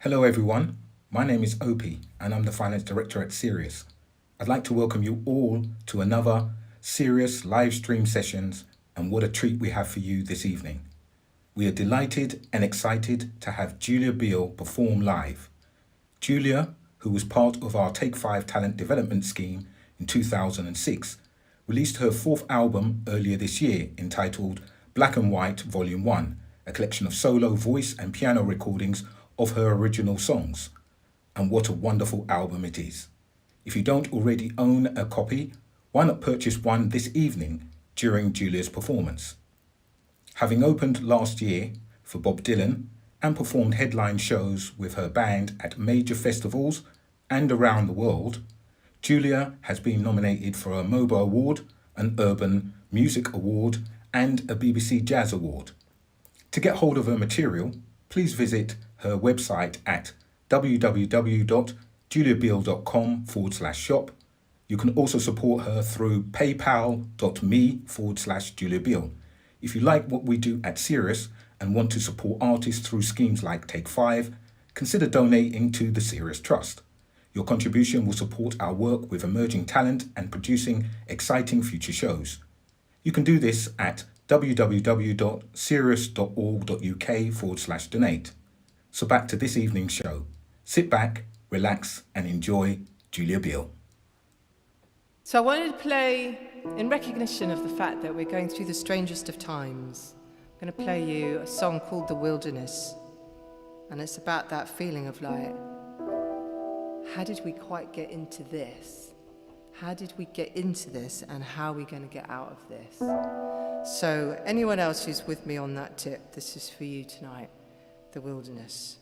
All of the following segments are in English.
Hello everyone, my name is Opie and I'm the Finance Director at Serious. I'd like to welcome you all to another Serious Livestream Sessions, and what a treat we have for you this evening. We are delighted and excited to have Julia Biel perform live. Julia, who was part of our Take 5 talent development scheme in 2006, released her fourth album earlier this year entitled Black and White Volume 1, a collection of solo voice and piano recordings of her original songs. And what a wonderful album it is. If you don't already own a copy, why not purchase one this evening during Julia's performance? Having opened last year for Bob Dylan and performed headline shows with her band at major festivals and around the world, Julia has been nominated for a MOBO Award, an Urban Music Award, and a BBC Jazz Award. To get hold of her material, please visit her website at www.juliabiel.com/shop. You can also support her through paypal.me/Julia Biel. If you like what we do at Serious and want to support artists through schemes like Take 5, consider donating to the Serious Trust. Your contribution will support our work with emerging talent and producing exciting future shows. You can do this at www.serious.org.uk/donate. So back to this evening's show. Sit back, relax, and enjoy Julia Biel. So I wanted to play, in recognition of the fact that we're going through the strangest of times, I'm going to play you a song called The Wilderness. And it's about that feeling of like, how did we quite get into this? How did we get into this, and how are we going to get out of this? So anyone else who's with me on that tip, this is for you tonight. The Wilderness.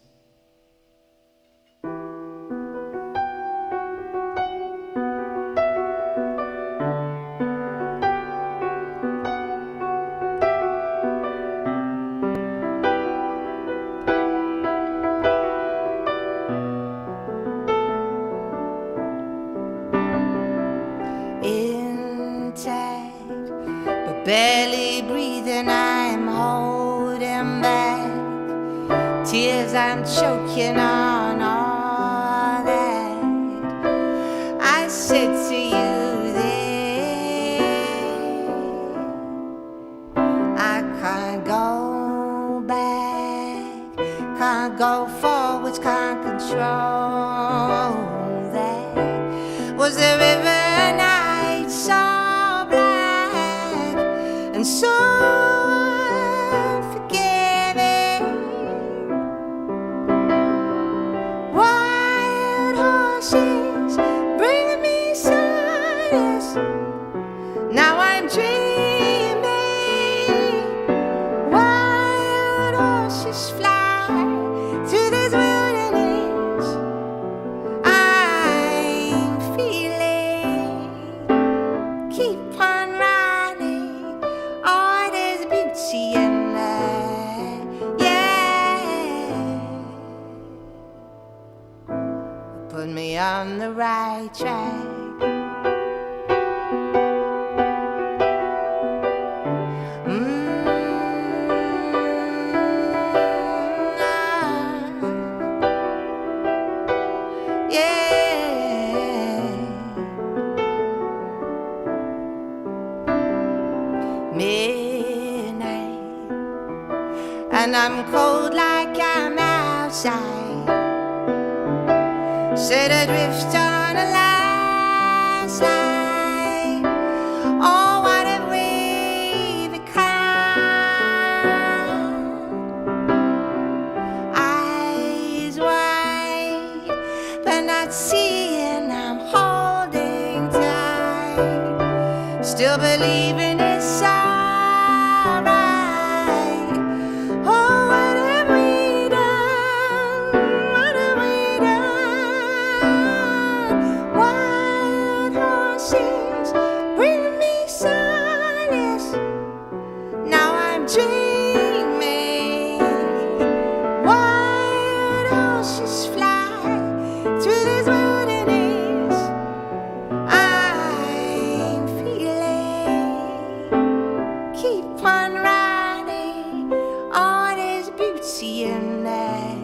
Intact, but barely breathing, I'm holding back. Tears I'm choking on all that I said to you then. I can't go back, can't go forwards, can't control that. Was the river night so black and so unforgiving? Wild horses bringing me solace. Now I'm dreaming. Wild horses fly through this wilderness. I'm feeling. Keep on running. Oh, there's beauty in that. Yeah. Put me on the right track. Yeah. Midnight, and I'm cold like I'm outside. Set adrift on a landslide. Oh, what have we become? Eyes wide, but not seeing. I'm holding tight, still believing it's alright. Oh, what have we done? What have we done? Wild horses bring me solace. Now I'm dreaming. Wild horses fly through this wilderness. I'm feeling. Keep on riding. Oh, there's beauty in that.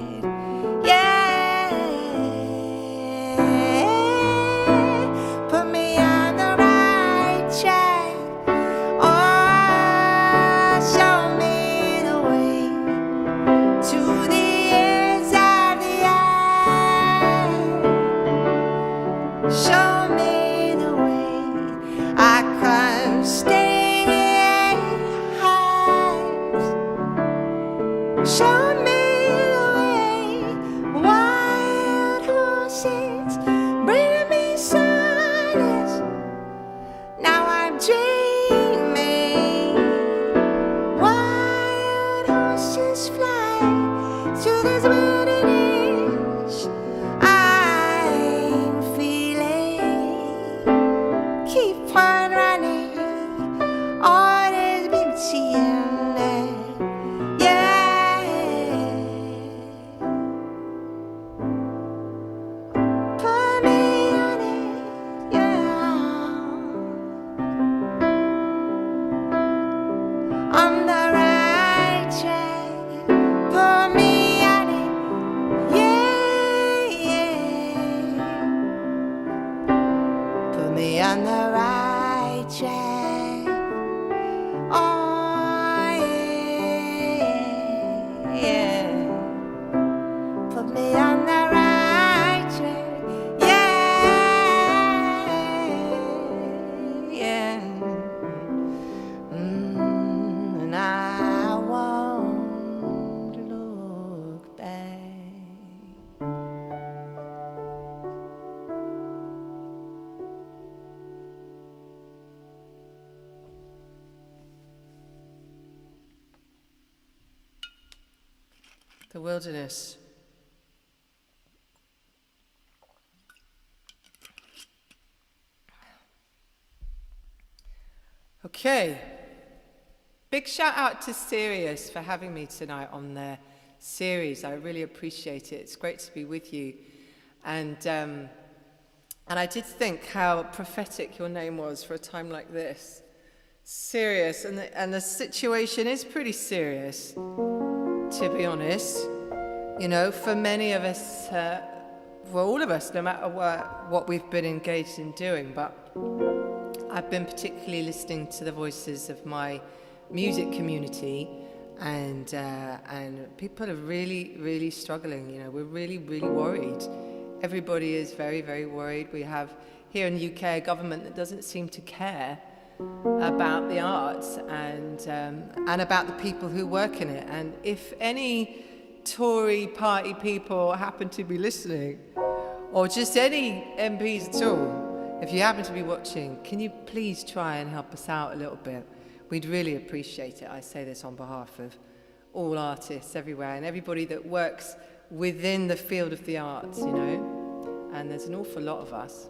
Yeah. Show me the way, wild horses bring me silence. Now I'm dreaming, wild horses fly through this wilderness. I'm feeling, keep on running, all this beauty in there. The wilderness. Okay. Big shout out to Serious for having me tonight on their series. I really appreciate it. It's great to be with you. And I did think how prophetic your name was for a time like this. Serious, and the situation is pretty serious, to be honest. You know, for many of us, for all of us, no matter what we've been engaged in doing. But I've been particularly listening to the voices of my music community, and people are really, really struggling. You know, we're really, really worried. Everybody is very, very worried. We have here in the UK a government that doesn't seem to care about the arts and about the people who work in it. And if any Tory party people happen to be listening, or just any MPs at all, if you happen to be watching, can you please try and help us out a little bit? We'd really appreciate it. I say this on behalf of all artists everywhere and everybody that works within the field of the arts, you know, and there's an awful lot of us.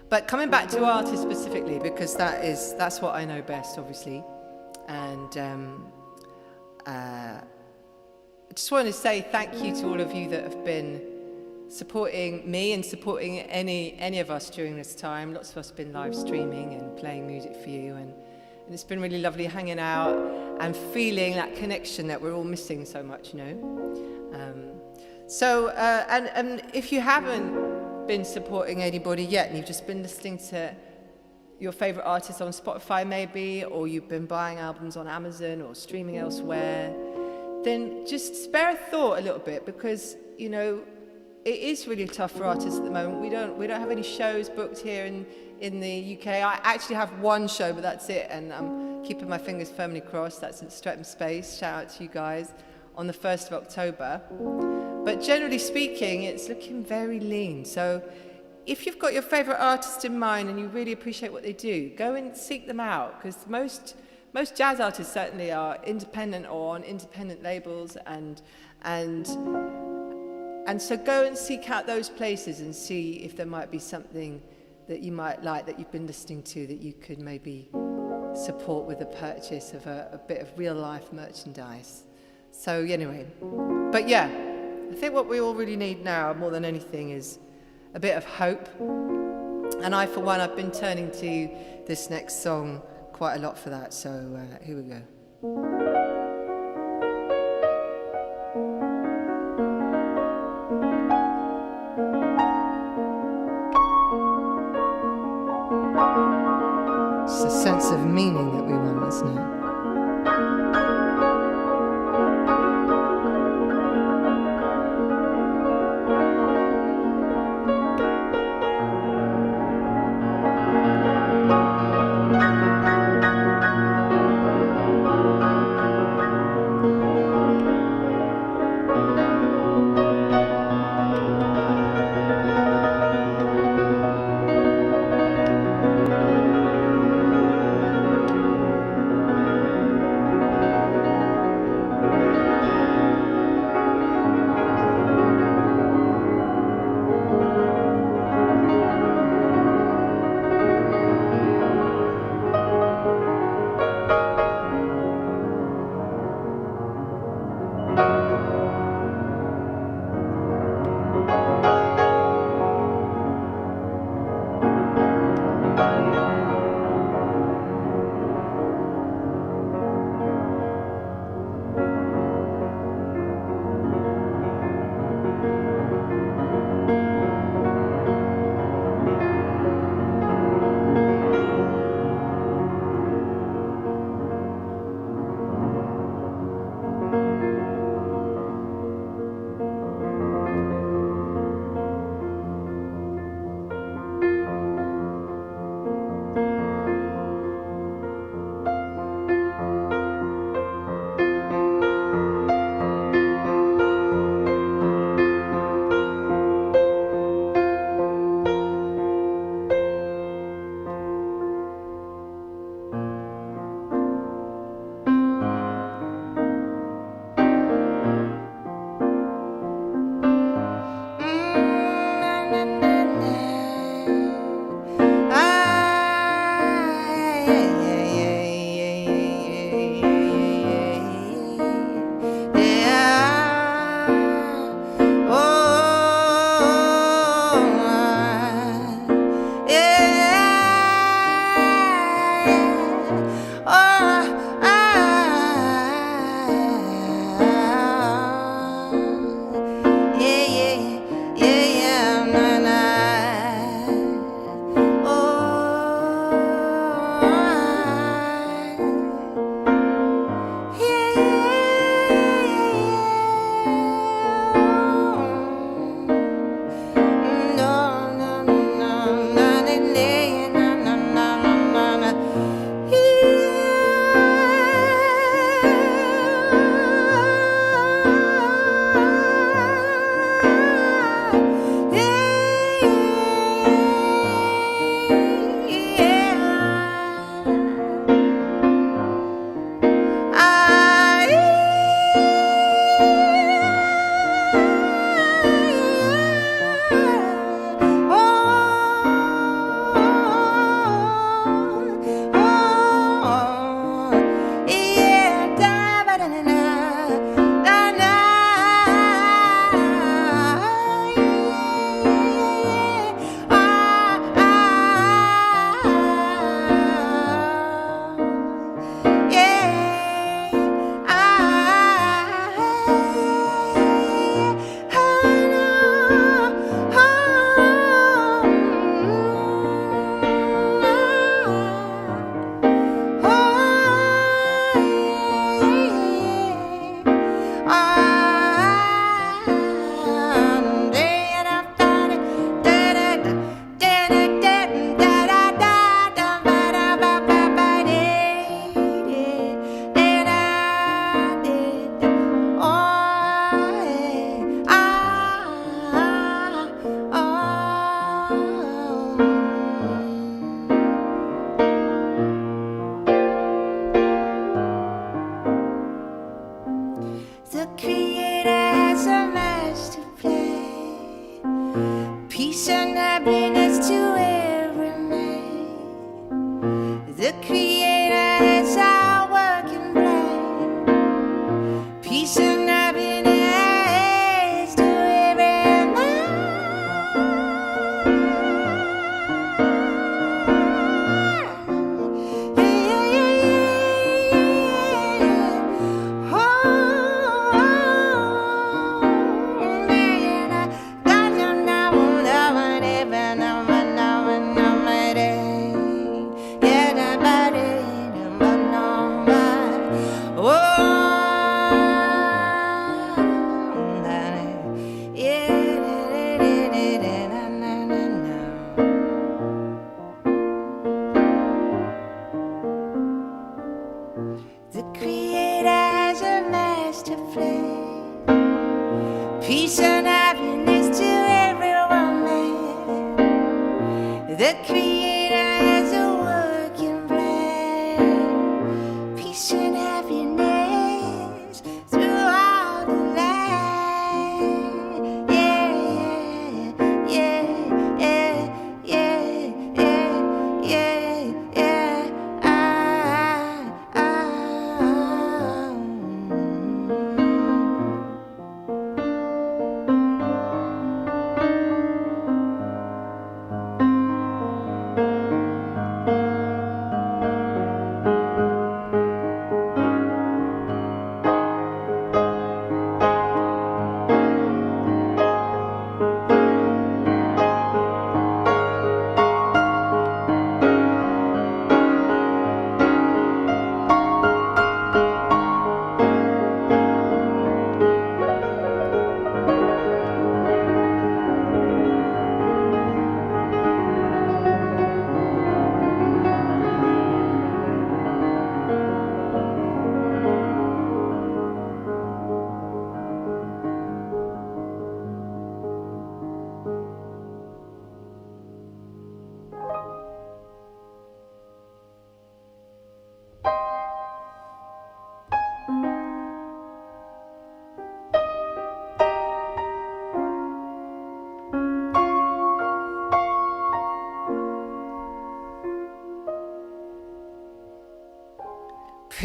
But coming back to artists specifically, because that's what I know best, obviously, and I just want to say thank you to all of you that have been supporting me and supporting any of us during this time. Lots of us have been live streaming and playing music for you, and it's been really lovely hanging out and feeling that connection that we're all missing so much, you know. And if you haven't been supporting anybody yet and you've just been listening to your favorite artists on Spotify maybe, or you've been buying albums on Amazon or streaming elsewhere, then just spare a thought a little bit, because, you know, it is really tough for artists at the moment. We don't have any shows booked here in the UK. I actually have one show, but that's it, and I'm keeping my fingers firmly crossed. That's at Streatham Space. Shout out to you guys, on the 1st of October. But generally speaking, it's looking very lean. So if you've got your favourite artist in mind and you really appreciate what they do, go and seek them out, because most jazz artists certainly are independent or on independent labels, and so go and seek out those places and see if there might be something that you might like, that you've been listening to, that you could maybe support with the purchase of a bit of real life merchandise. So anyway, but yeah, I think what we all really need now more than anything is a bit of hope. And I, for one, I've been turning to this next song quite a lot for that. So here we go. It's a sense of meaning that we want, isn't it?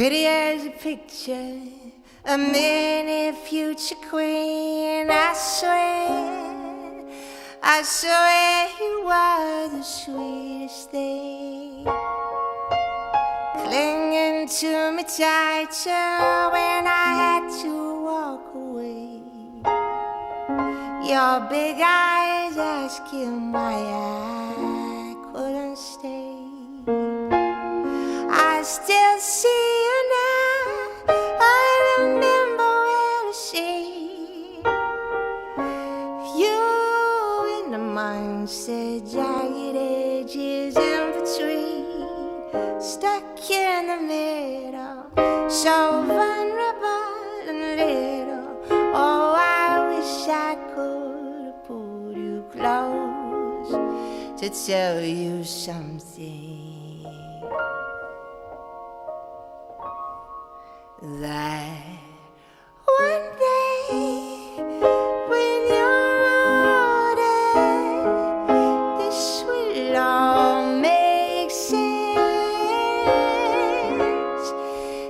pretty as a picture, a mini future queen. I swear you were the sweetest thing, clinging to me tighter when I had to walk away. Your big eyes asking why I couldn't stay. I still see you now, I remember where to see you in the mindset, jagged edges in between, stuck in the middle, so vulnerable and little. Oh, I wish I could have pulled you close to tell you something. That one day when you're older, this will all make sense.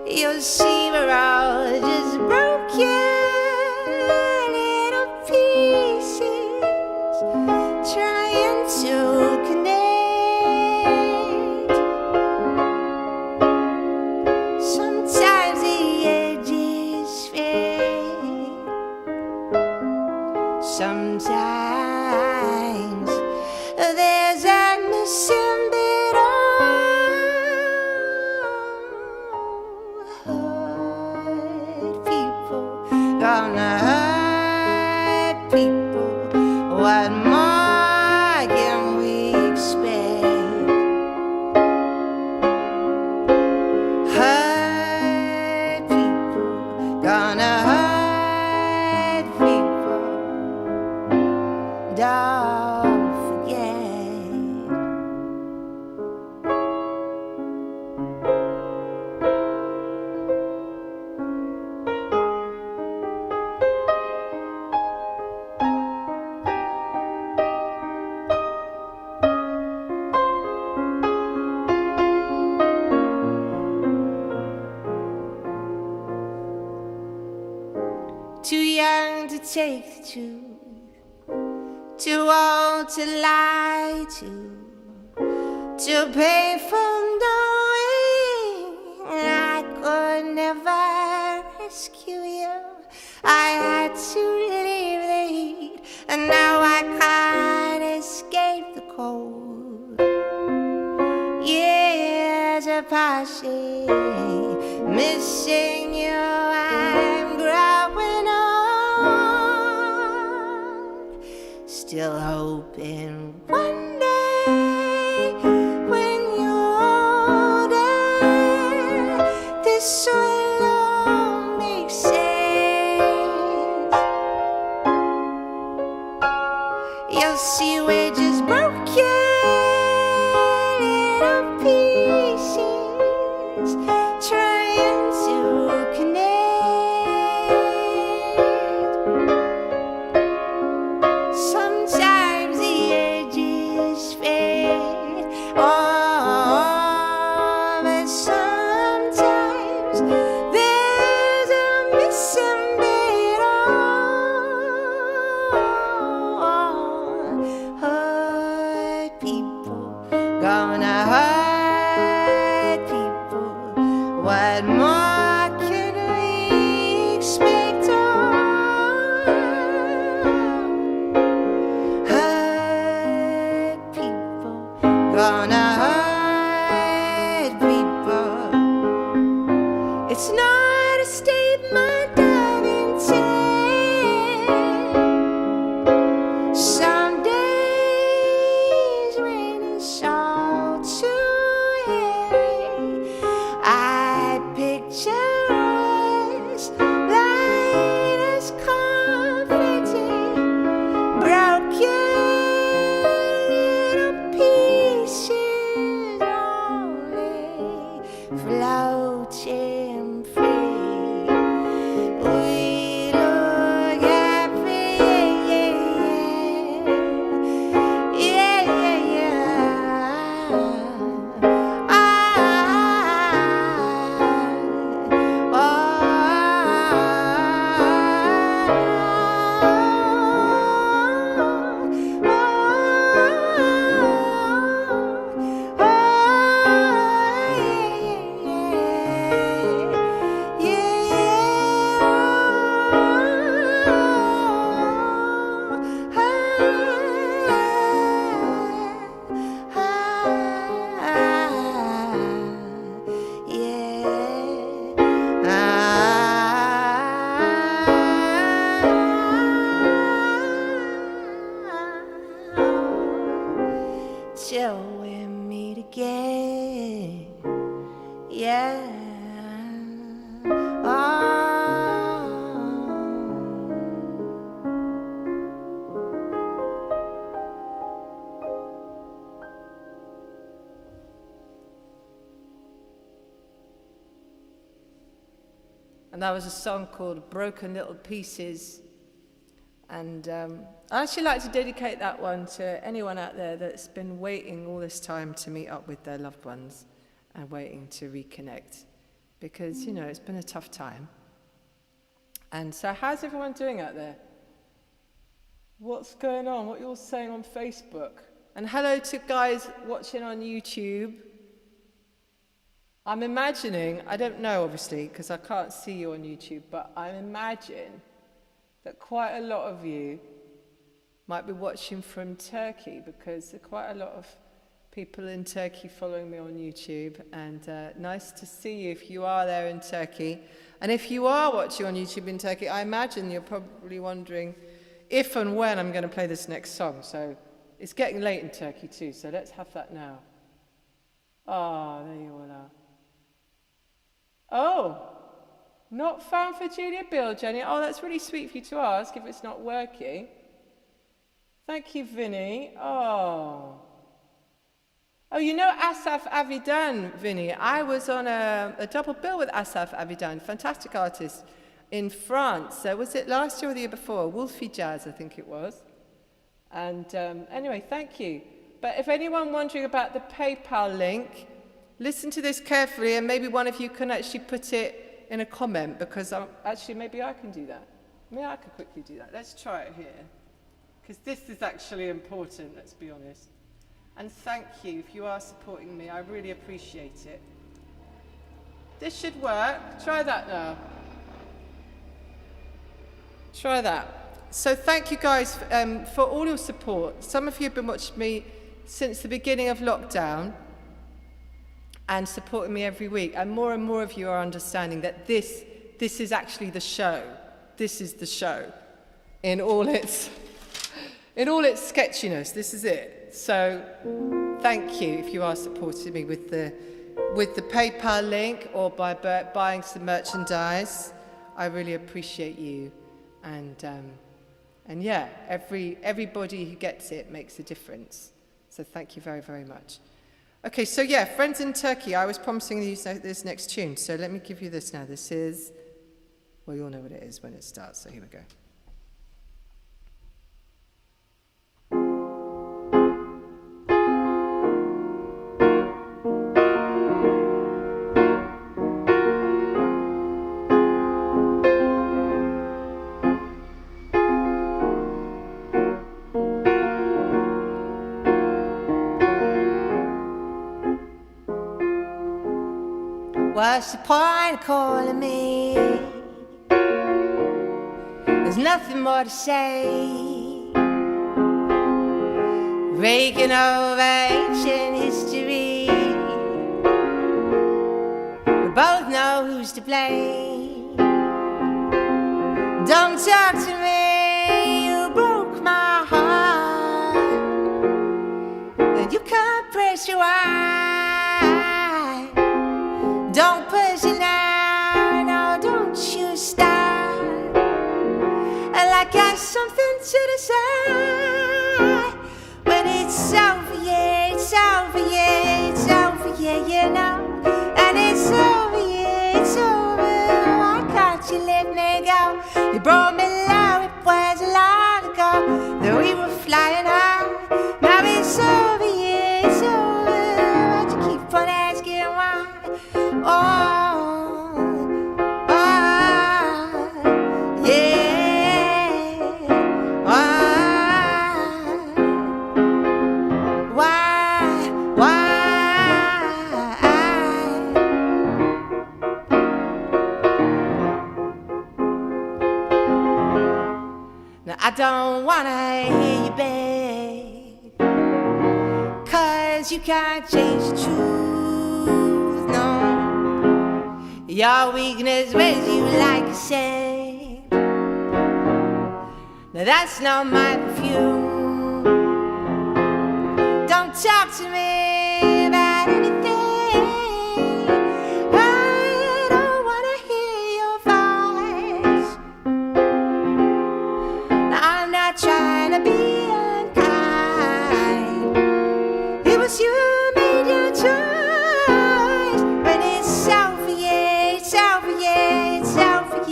You'll see we're all just broken little pieces trying to connect. Sometimes the edges fade, sometimes there's a missing bit. Hurt people, gonna hurt people. What more can we expect? Hurt people, gonna hurt people. Don't forget. Too young to take the truth, too old to lie to, too painful knowing I could never rescue you. I had to leave the heat, and now I can't escape the cold. Years are passing, missing you, I'm growing old, still hoping one day when you're older, this will all make sense. You'll see we're just broken little pieces trying to connect. Sometimes the edges fade, oh, but sometimes there's a missing bit. Oh, that was a song called Broken Little Pieces. And I actually like to dedicate that one to anyone out there that's been waiting all this time to meet up with their loved ones and waiting to reconnect. Because, you know, it's been a tough time. And so how's everyone doing out there? What's going on? What you're saying on Facebook? And hello to guys watching on YouTube. I'm imagining, I don't know obviously, because I can't see you on YouTube, but I imagine that quite a lot of you might be watching from Turkey, because there are quite a lot of people in Turkey following me on YouTube, and nice to see you if you are there in Turkey. And if you are watching on YouTube in Turkey, I imagine you're probably wondering if and when I'm going to play this next song. So it's getting late in Turkey too, so let's have that now. Oh, there you all are. Oh, not found for Julia Biel, Jenny. Oh, that's really sweet of you to ask if it's not working. Thank you, Vinny. Oh, you know Asaf Avidan, Vinny. I was on a double bill with Asaf Avidan, fantastic artist in France. Was it last year or the year before? Wolfie Jazz, I think it was. And anyway, thank you. But if anyone wondering about the PayPal link, listen to this carefully, and maybe one of you can actually put it in a comment, because actually maybe I can do that. Maybe I could quickly do that. Let's try it here, because this is actually important, let's be honest. And thank you if you are supporting me. I really appreciate it. This should work. Try that now. Try that. So thank you guys for all your support. Some of you have been watching me since the beginning of lockdown and supporting me every week. And more of you are understanding that this is actually the show. This is the show in all its sketchiness. This is it. So thank you if you are supporting me with the PayPal link or by buying some merchandise. I really appreciate you. And yeah, everybody who gets it makes a difference. So thank you very, very much. Okay, so yeah, friends in Turkey, I was promising you this next tune. So let me give you this now. This is, well, you'll know what it is when it starts. So here we go. What's the point of calling me? There's nothing more to say. Raking over ancient history. We both know who's to blame. Don't talk to me, you broke my heart, and you can't press your eye. Don't push it now, no, don't you stop. Like I something to decide. When it's over, yeah, it's over, yeah, it's over, yeah, you know. And it's over, yeah, it's over. Why can't you let me go? You brought me low, it was a long ago that we were flying high. Now it's over, yeah, it's over. Why'd you keep on asking why? Now I don't wanna hear you beg, 'cause you can't change the truth, no. Your weakness wears you like a saint. Now that's not my perfume. Don't talk to me about anything. I don't wanna hear your voice. Now I'm not trying to be unkind. It was you who made your choice. When it's over, yeah, it's over, yeah, it's over,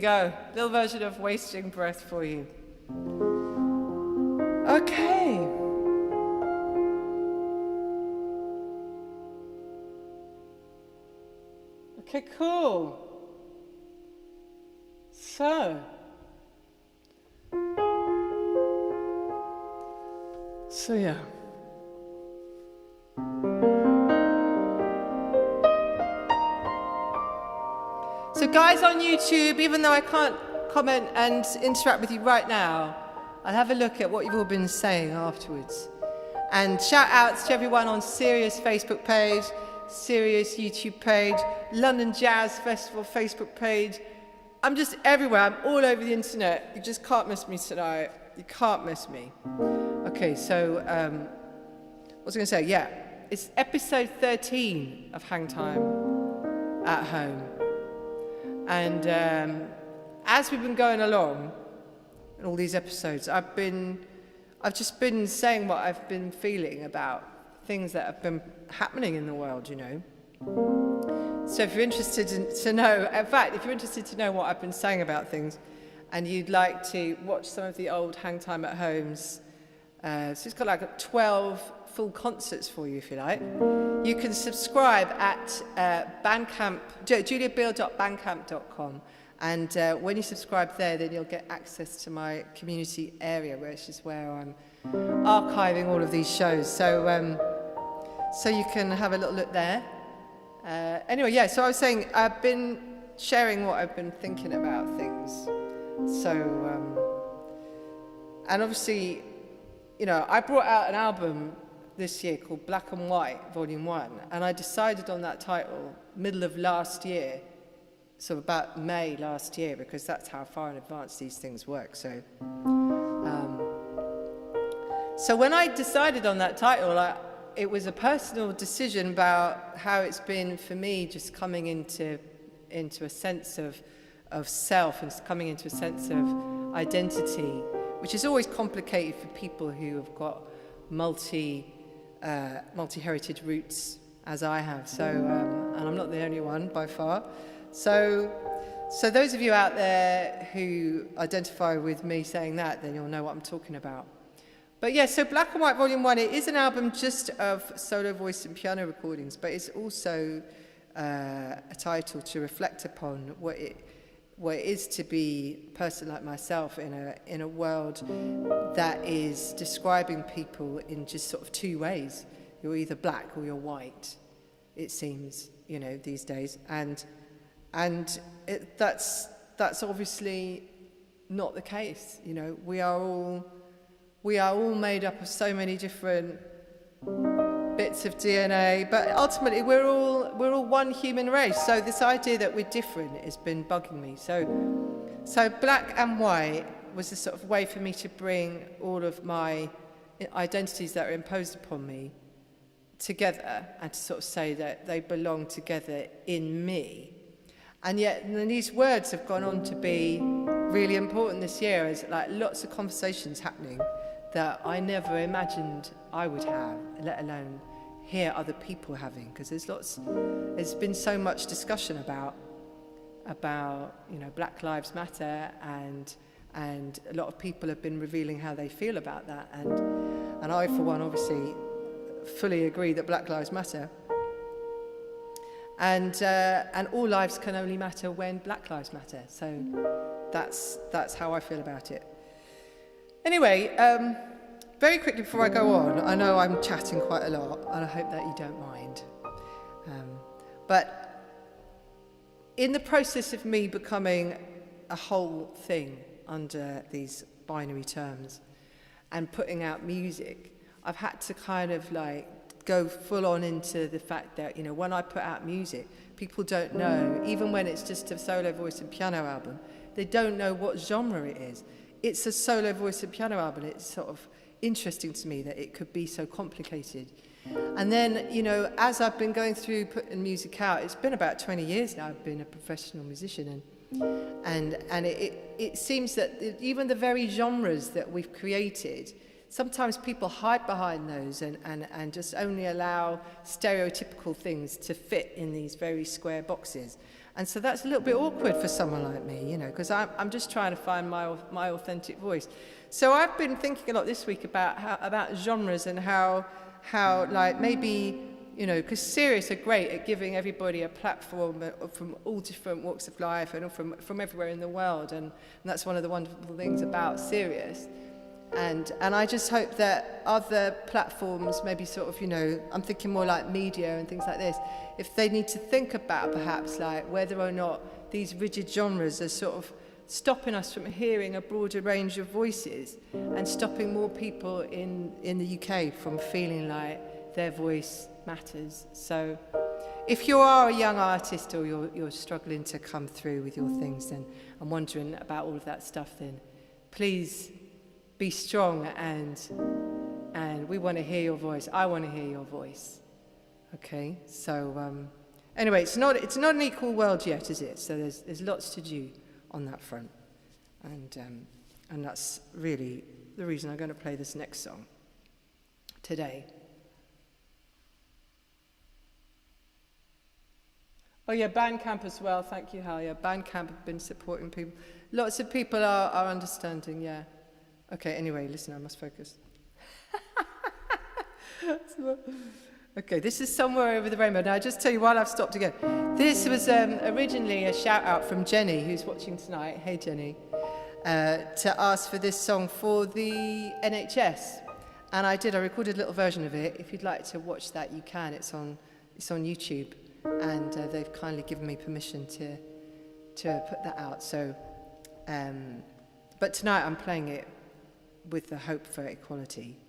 go. Little version of Wasting Breath for you. Okay. Okay, cool. So yeah. So guys on YouTube, even though I can't comment and interact with you right now, I'll have a look at what you've all been saying afterwards. And shout outs to everyone on Serious Facebook page, Serious YouTube page, London Jazz Festival Facebook page. I'm just everywhere, I'm all over the internet. You just can't miss me tonight. You can't miss me. Okay, so, what was I gonna say? Yeah, it's episode 13 of Hang Time at Home. And as we've been going along in all these episodes, I've just been saying what I've been feeling about things that have been happening in the world, you know. So if you're interested to know, in fact, if you're interested to know what I've been saying about things, and you'd like to watch some of the old Hang Time at Homes, so it's got like 12 full concerts for you, if you like. You can subscribe at Bandcamp, juliabiel.bandcamp.com, and when you subscribe there, then you'll get access to my community area, which is where I'm archiving all of these shows. So you can have a little look there. Anyway, yeah, so I was saying I've been sharing what I've been thinking about things. So, and obviously, you know, I brought out an album this year called Black and White, Volume 1, and I decided on that title middle of last year, so about May last year, because that's how far in advance these things work. So when I decided on that title, it was a personal decision about how it's been for me just coming into a sense of self and coming into a sense of identity, which is always complicated for people who have got multi-heritage roots, as I have. So, and I'm not the only one by far. So those of you out there who identify with me saying that, then you'll know what I'm talking about. But yeah, so Black and White Volume 1, it is an album just of solo voice and piano recordings, but it's also a title to reflect upon what it is to be a person like myself in a world that is describing people in just sort of two ways. You're either black or you're white, it seems, you know, these days. And that's obviously not the case. You know, we are all made up of so many different bits of DNA, but ultimately we're all one human race. So this idea that we're different has been bugging me. So Black and White was a sort of way for me to bring all of my identities that are imposed upon me together and to sort of say that they belong together in me. And yet these words have gone on to be really important this year as like lots of conversations happening that I never imagined I would have, let alone hear other people having, because there's been so much discussion about you know, Black Lives Matter, and a lot of people have been revealing how they feel about that, and I for one obviously fully agree that Black Lives Matter, and all lives can only matter when Black Lives Matter. So that's how I feel about it. Anyway, very quickly before I go on, I know I'm chatting quite a lot, and I hope that you don't mind. But in the process of me becoming a whole thing under these binary terms and putting out music, I've had to kind of like go full on into the fact that, you know, when I put out music, people don't know, even when it's just a solo voice and piano album, they don't know what genre it is. It's a solo voice and piano album. It's sort of interesting to me that it could be so complicated. And then, you know, as I've been going through putting music out, it's been about 20 years now I've been a professional musician, and it seems that even the very genres that we've created, sometimes people hide behind those and just only allow stereotypical things to fit in these very square boxes. And so that's a little bit awkward for someone like me, you know, because I'm just trying to find my authentic voice. So I've been thinking a lot this week about genres and how like maybe, you know, because Serious are great at giving everybody a platform from all different walks of life and from everywhere in the world, and that's one of the wonderful things about Serious. And I just hope that other platforms, maybe sort of, you know, I'm thinking more like media and things like this, if they need to think about perhaps like whether or not these rigid genres are sort of stopping us from hearing a broader range of voices and stopping more people in the UK from feeling like their voice matters. So if you are a young artist or you're struggling to come through with your things, then I'm wondering about all of that stuff, then please be strong, and we want to hear your voice. I want to hear your voice. Okay, so anyway, it's not an equal world yet, is it? So there's lots to do on that front, and that's really the reason I'm going to play this next song today. Oh yeah, Bandcamp as well. Thank you, Hal. Yeah, Bandcamp have been supporting people. Lots of people are understanding. Yeah. Okay, anyway, listen, I must focus. Okay, this is Somewhere Over the Rainbow. Now, I just tell you while I've stopped again. This was originally a shout out from Jenny, who's watching tonight. Hey, Jenny. To ask for this song for the NHS. And I recorded a little version of it. If you'd like to watch that, you can. It's on YouTube. And they've kindly given me permission to put that out. So, but tonight I'm playing it with the hope for equality.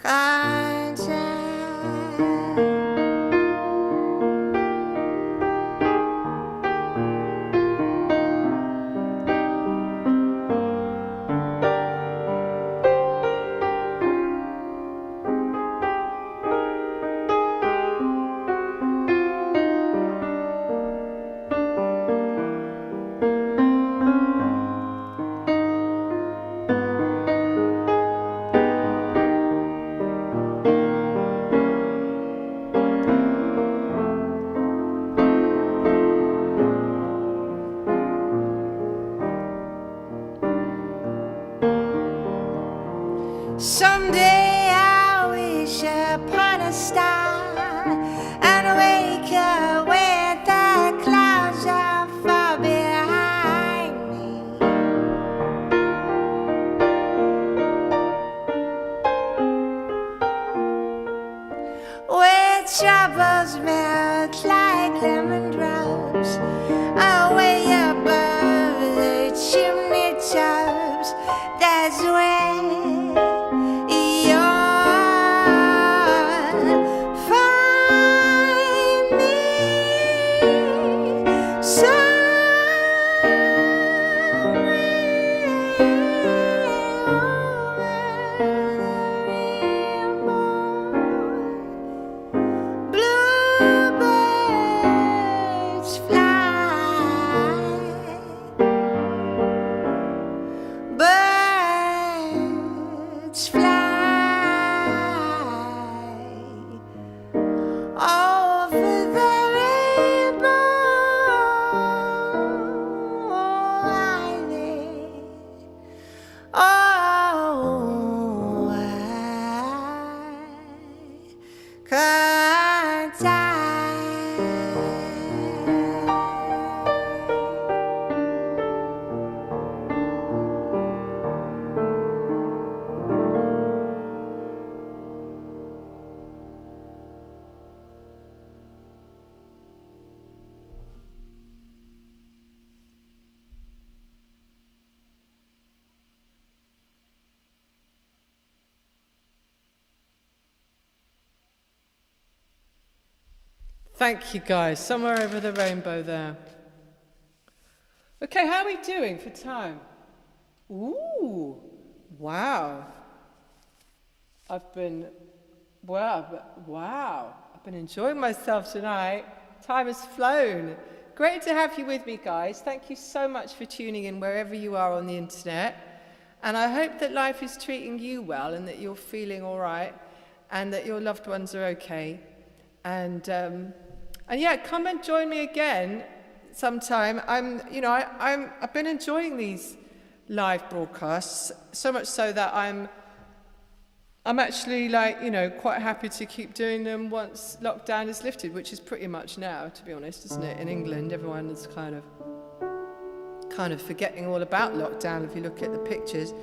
Content Someday I wish upon a star and wake up where the clouds are far behind me. Where troubles melt like lemon drops away above the chimney tops. That's where Thank you, guys. Somewhere over the rainbow there. Okay, how are we doing for time? Ooh, wow. I've been enjoying myself tonight. Time has flown. Great to have you with me, guys. Thank you so much for tuning in wherever you are on the internet. And I hope that life is treating you well and that you're feeling all right and that your loved ones are okay. And yeah, come and join me again sometime. I've been enjoying these live broadcasts so much so that I'm actually quite happy to keep doing them once lockdown is lifted, which is pretty much now, to be honest, isn't it? In England, everyone is kind of forgetting all about lockdown if you look at the pictures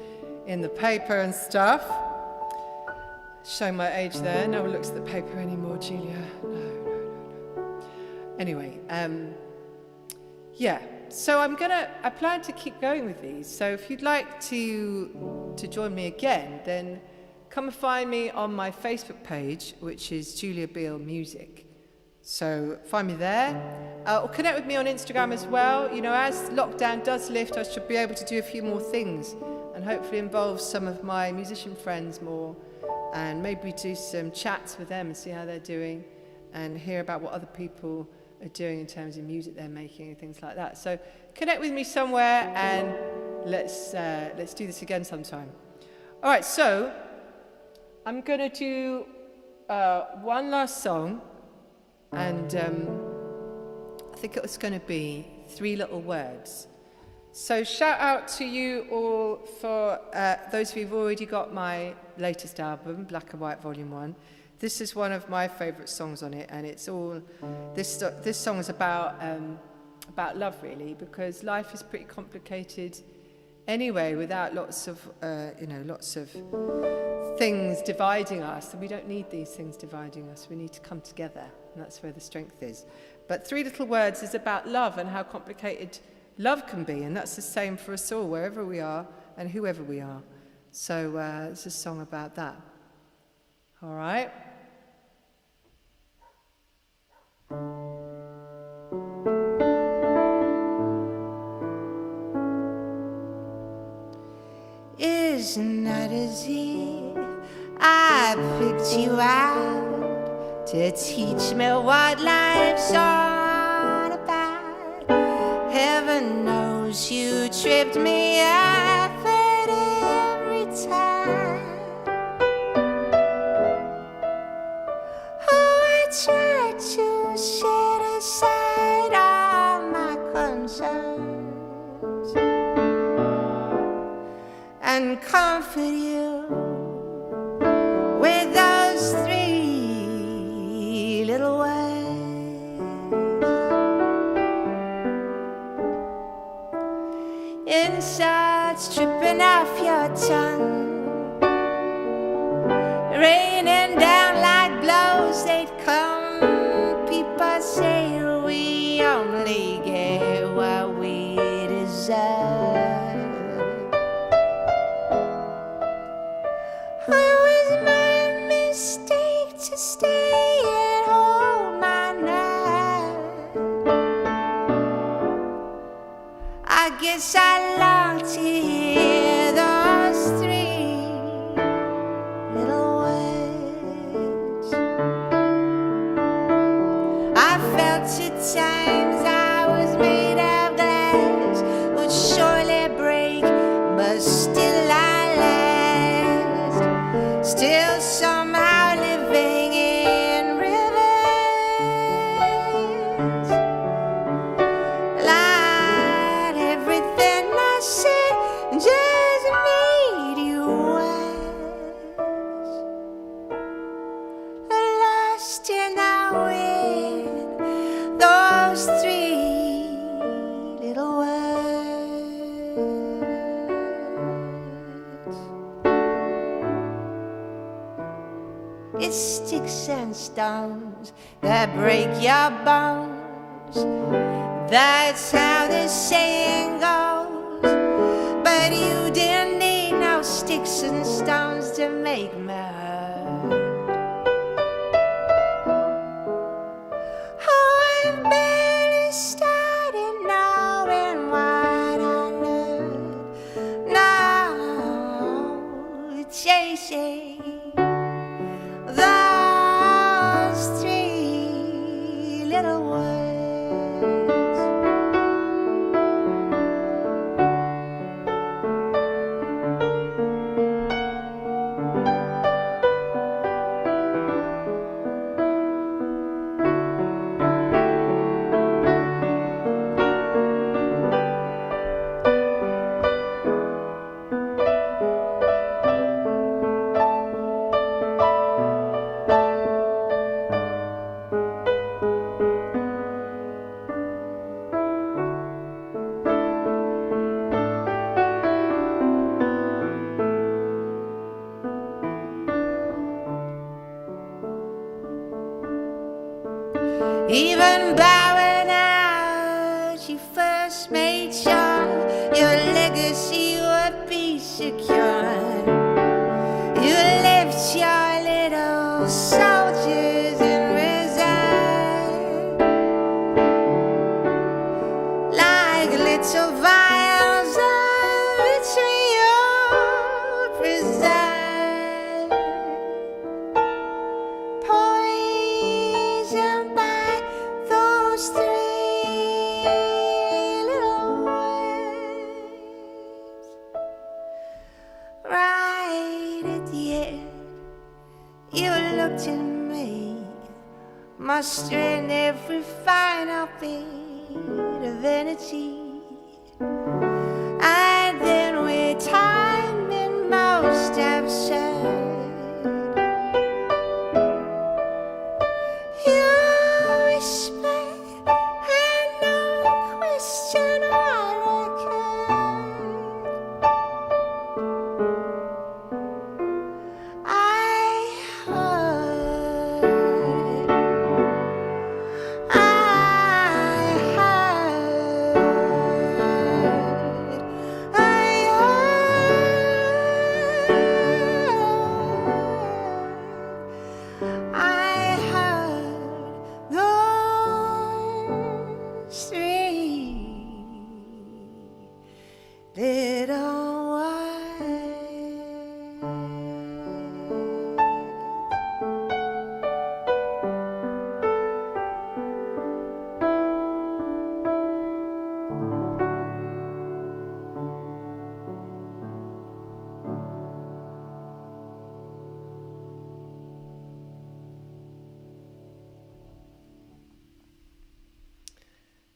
in the paper and stuff. Showing my age there. No one looks at the paper anymore, Julia. No. Anyway, yeah. So I plan to keep going with these. So if you'd like to join me again, then come and find me on my Facebook page, which is Julia Biel Music. So find me there, or connect with me on Instagram as well. You know, as lockdown does lift, I should be able to do a few more things and hopefully involve some of my musician friends more, and maybe do some chats with them and see how they're doing and hear about what other people are doing in terms of music they're making and things like that. So connect with me somewhere and let's do this again sometime. All right, so I'm going to do one last song, and I think it's going to be 3 Little Words. So shout out to you all for those of you who've already got my latest album, Black and White Volume 1. This is one of my favourite songs on it, and it's all this song is about love, really, because life is pretty complicated anyway, without lots of things dividing us, and we don't need these things dividing us. We need to come together, and that's where the strength is. But 3 Little Words is about love and how complicated love can be, and that's the same for us all, wherever we are and whoever we are. So it's a song about that. All right. It's not as if I picked you out to teach me what life's all about. Heaven knows you tripped me up at every time. Oh, I tried to set aside all my concerns and comfort you insults dripping off your tongue, raining down like blows. They'd come. People say we only get what we deserve. It was my mistake to stay and hold my nerve. I guess I long to hear those three little words. I felt at times I was made of glass, would surely break, but still I last. Still somehow living in rivers. Like everything I said just made you worse. Lost in the wind, those three little words. It's sticks and stones that break your bones. That's how the saying goes. But you didn't need no sticks and stones to make me hurt. Oh, I've barely started knowing what I learned. Now chasing those three little words. Even bowing out, you first made sure your legacy would be secure. You left your little soldiers in reserve, like little vials of vitriol preserved, poisoned by those three little words. Right at the end, you looked at me, mustering every final bit of energy. And then with time and most absurd, you whispered, and no question what occurred. I heard, I heard those three little words.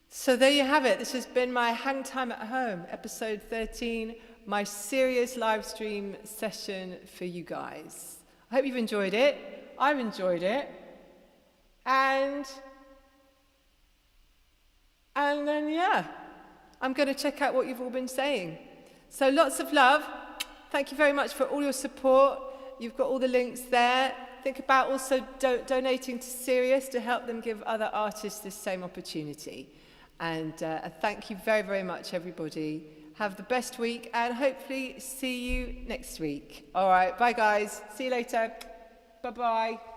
So there you have it. This has been my Hang Time at Home, episode 13, my serious live stream session for you guys. I hope you've enjoyed it. I've enjoyed it. And then, yeah, I'm going to check out what you've all been saying. So lots of love. Thank you very much for all your support. You've got all the links there. Think about also donating to Serious to help them give other artists this same opportunity. And thank you very, very much, everybody. Have the best week and hopefully see you next week. All right, bye guys. See you later. Bye-bye.